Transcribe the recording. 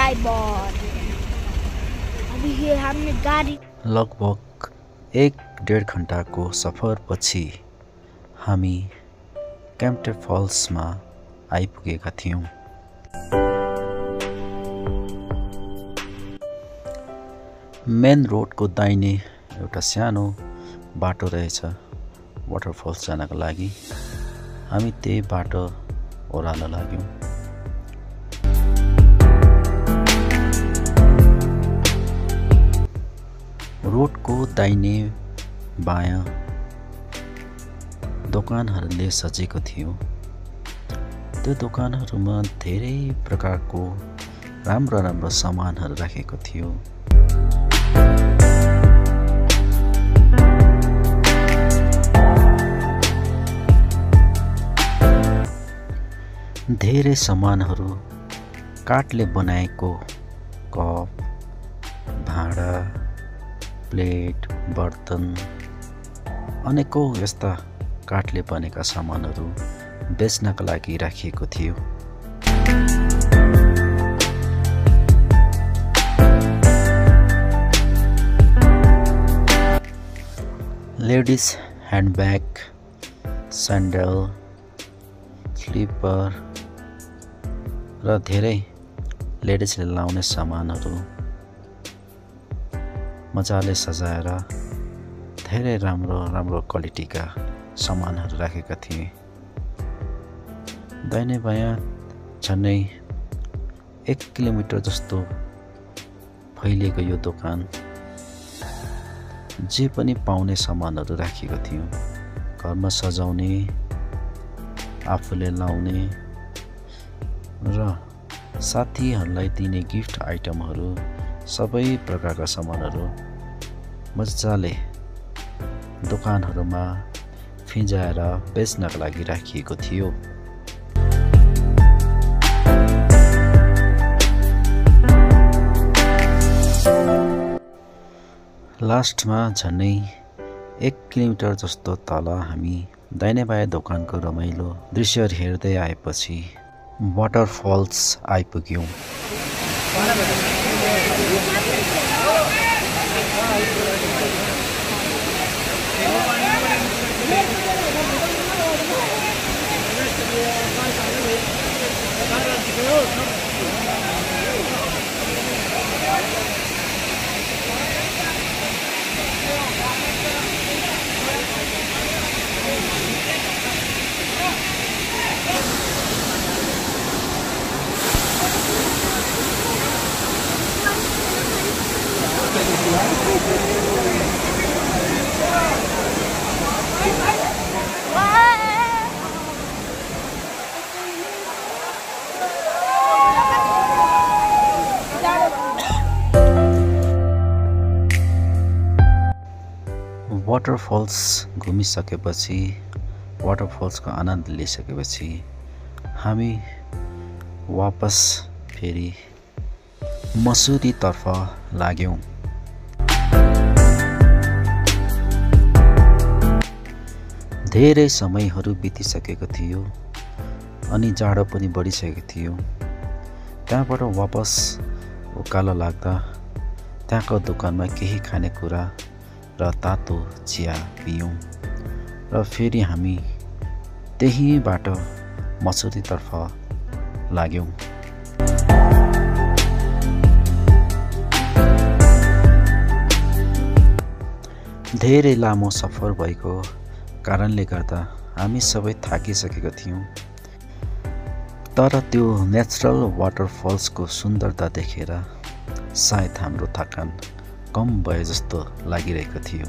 Driver. अभी ये हमने गाडी लगभग 1-1.5 घण्टाको सफरपछि हामी क्याम्पटे फल्समा आइपुगेका थियौँ। मेन रोडको दाहिने एउटा सानो बाटो रहेछ वाटरफल्स जानको लागि। हामी त्यही बाटो ओह्रालो लाग्यौँ। रोडको दाहिने बायाँ दोकानहरूले सजेको थियो। त्यो दोकानहरूमा धेरै प्रकारको राम्रो राम्रो सामानहरू राखेको थियो। धेरै सामानहरू काठले बनाएको कप, भाँडा, प्लेट, बर्तन, अनेकौं यस्ता काठले बनेका सामानहरू बेच्नका लागि राखिएको थियो। लेडिज ह्यान्डब्याग, स्यान्डल, स्लिपर र धेरै लेडिजले लाउने सामानहरू मजाले सजाएर धेरै राम्रो राम्रो क्वालिटीका सामानहरू राखेका थिए। दाहिने बायाँ झन्डै 1 किलोमिटर जस्तो फैलिएको यो दोकान जे पनि पाउने सामानहरू राखेको थियो। घरमा सजाउने, आफूले लाउने र साथीहरूलाई दिने गिफ्ट आइटमहरू सबै प्रकारका सामानहरू मजाले दोकानहरूमा फिँजाएर बेच्नका लागि राखिएको थियो। लास्टमा झन्डै 1 किलोमिटर जस्तो तल हामी दाहिने बायाँ दोकानको रमाइलो दृश्य हेर्दै आएपछि वाटरफल्स आइपुग्यौँ। वाटरफल्स घुमिसकेपछि, वाटरफल्सको आनन्द लिइसकेपछि हामी वापस फेरि मसुरीतर्फ लाग्यौँ। धेरै समयहरू बितिसकेको थियो अनि जाडो पनि बढिसकेको थियो। त्यहाँबाट वापस उकालो लाग्दा त्यहाँको दोकानमा केही खानेकुरा र तातो चिया पियौँ र फेरि हामी त्यही बाटो मसुरीतर्फ लाग्यौँ। धेरै लामो सफर भएको कारणले गर्दा हामी सबै थाकिसकेका थियौँ। तर त्यो नेचुरल वाटरफल्सको सुन्दरता देखेर सायद हाम्रो थकान कम भए जस्तो लागिरहेको थियो।